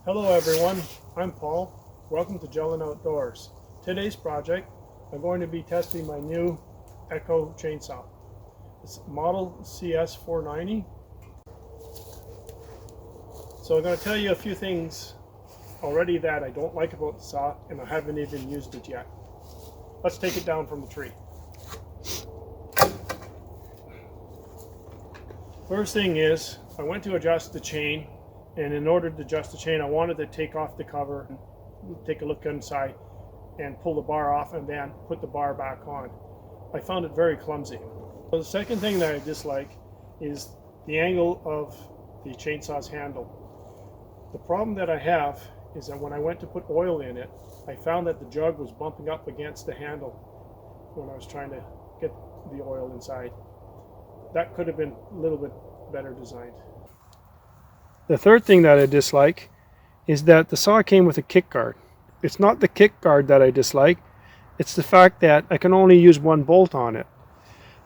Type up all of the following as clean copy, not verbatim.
Hello everyone, I'm Paul. Welcome to Gelin Outdoors. Today's project, I'm going to be testing my new Echo chainsaw. It's model CS-490. So I'm going to tell you a few things already that I don't like about the saw, and I haven't even used it yet. Let's take it down from the tree. First thing is, I went to adjust the chain, and in order to adjust the chain, I wanted to take off the cover and take a look inside and pull the bar off and then put the bar back on. I found it very clumsy. So the second thing that I dislike is the angle of the chainsaw's handle. The problem that I have is that when I went to put oil in it, I found that the jug was bumping up against the handle when I was trying to get the oil inside. That could have been a little bit better designed. The third thing that I dislike is that the saw came with a kick guard. It's not the kick guard that I dislike, it's the fact that I can only use one bolt on it.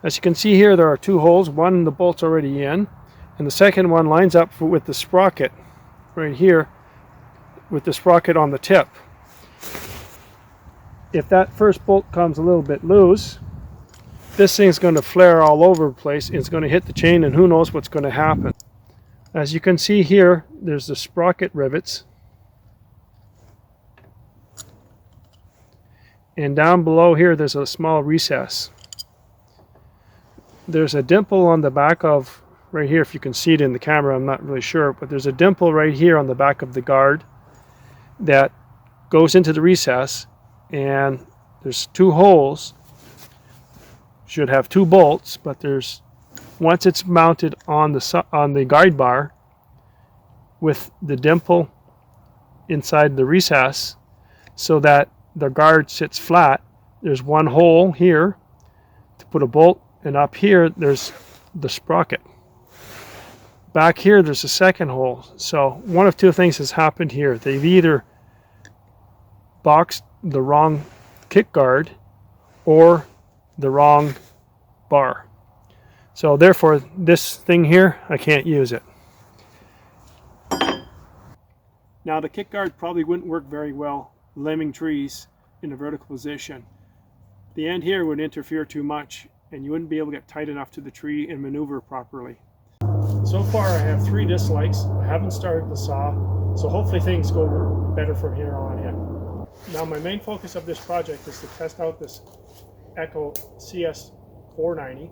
As you can see here, there are two holes, one the bolt's already in, and the second one lines up with the sprocket right here, with the sprocket on the tip. If that first bolt comes a little bit loose, this thing's going to flare all over the place. It's going to hit the chain, and who knows what's going to happen. As you can see here, there's the sprocket rivets, and down below here there's a small recess. There's a dimple on the back of, right here, if you can see it in the camera, I'm not really sure, but there's a dimple right here on the back of the guard that goes into the recess, and there's two holes. Should have two bolts, but there's, once it's mounted on the guide bar with the dimple inside the recess so that the guard sits flat, there's one hole here to put a bolt, and up here there's the sprocket. Back here there's a second hole. So one of two things has happened here. They've either boxed the wrong kick guard or the wrong bar. So therefore, this thing here, I can't use it. Now the kick guard probably wouldn't work very well limbing trees in a vertical position. The end here would interfere too much, and you wouldn't be able to get tight enough to the tree and maneuver properly. So far I have 3 dislikes. I haven't started the saw, so hopefully things go better from here on in. Now my main focus of this project is to test out this Echo CS-490.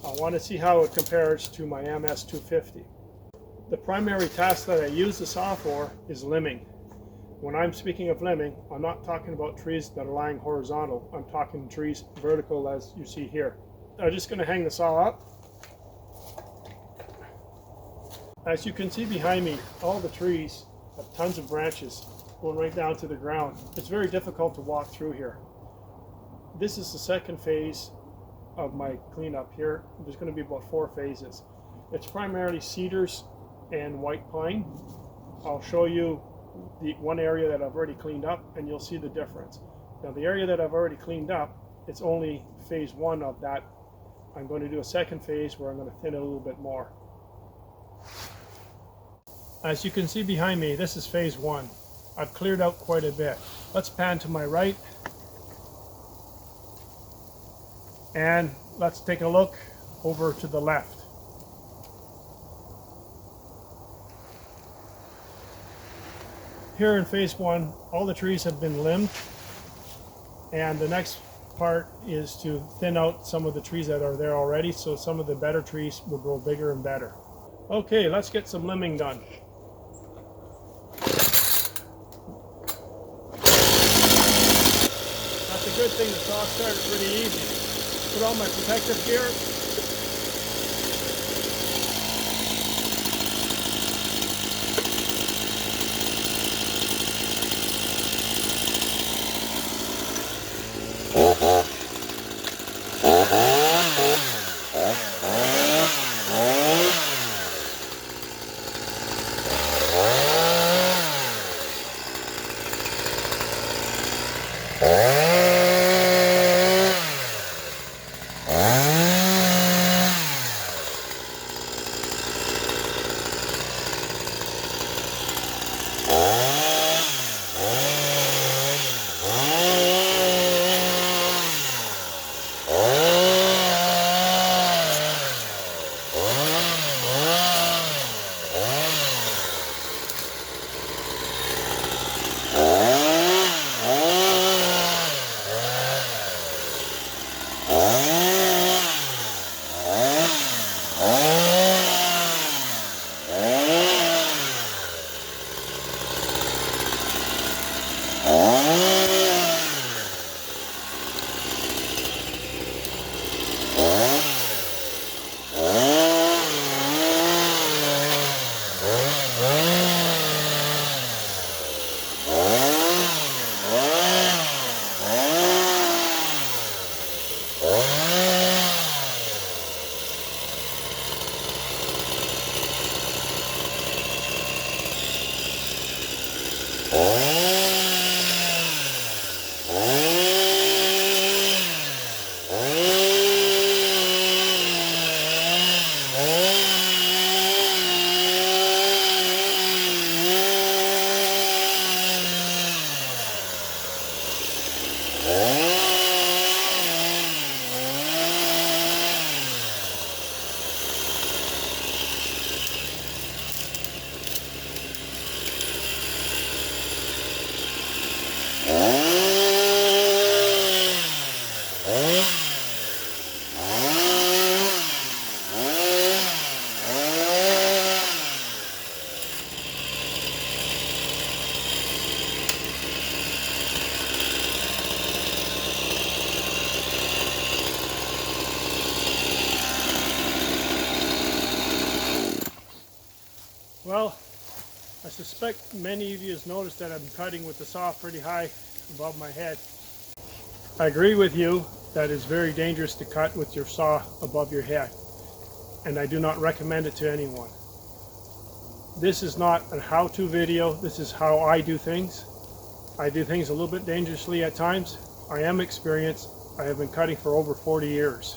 I want to see how it compares to my MS-250. The primary task that I use the saw for is limbing. When I'm speaking of limbing, I'm not talking about trees that are lying horizontal. I'm talking trees vertical, as you see here. I'm just going to hang the saw up. As you can see behind me, all the trees have tons of branches going right down to the ground. It's very difficult to walk through here. This is the second phase of my cleanup here. There's going to be about 4 phases. It's primarily cedars and white pine. I'll show you the one area that I've already cleaned up, and you'll see the difference. Now the area that I've already cleaned up, it's only phase 1 of that. I'm going to do a second phase where I'm going to thin it a little bit more. As you can see behind me, this is phase 1. I've cleared out quite a bit. Let's pan to my right. And let's take a look over to the left. Here in phase 1, all the trees have been limbed, and the next part is to thin out some of the trees that are there already, so some of the better trees will grow bigger and better. Okay, let's get some limbing done. That's a good thing, the saw started pretty easy. Put on my protective gear. suspect many of you have noticed that I'm cutting with the saw pretty high above my head. I agree with you that it's very dangerous to cut with your saw above your head, and I do not recommend it to anyone. This is not a how-to video, this is how I do things. I do things a little bit dangerously at times. I am experienced. I have been cutting for over 40 years.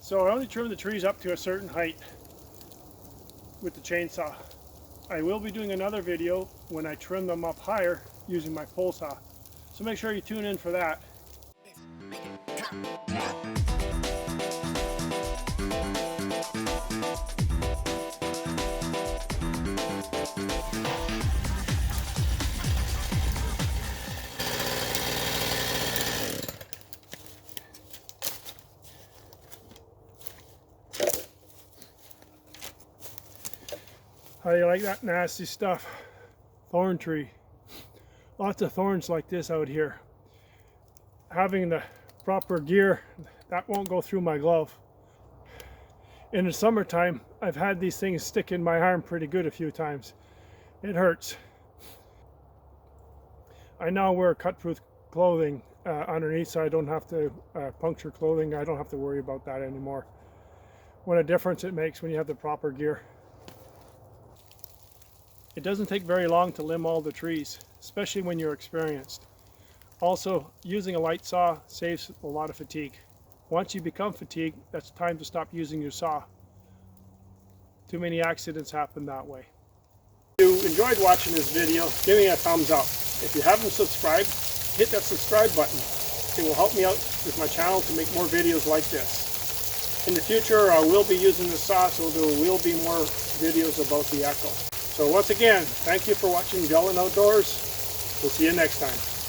So I only trim the trees up to a certain height with the chainsaw. I will be doing another video when I trim them up higher using my pole saw. So make sure you tune in for that. How do you like that nasty stuff? Thorn tree. Lots of thorns like this out here. Having the proper gear, that won't go through my glove. In the summertime, I've had these things stick in my arm pretty good a few times. It hurts. I now wear cut-proof clothing underneath, so I don't have to puncture clothing. I don't have to worry about that anymore. What a difference it makes when you have the proper gear. It doesn't take very long to limb all the trees, especially when you're experienced. Also, using a light saw saves a lot of fatigue. Once you become fatigued, that's time to stop using your saw. Too many accidents happen that way. If you enjoyed watching this video, give me a thumbs up. If you haven't subscribed, hit that subscribe button. It will help me out with my channel to make more videos like this. In the future, I will be using the saw, so there will be more videos about the Echo. So once again, thank you for watching Delin Outdoors. We'll see you next time.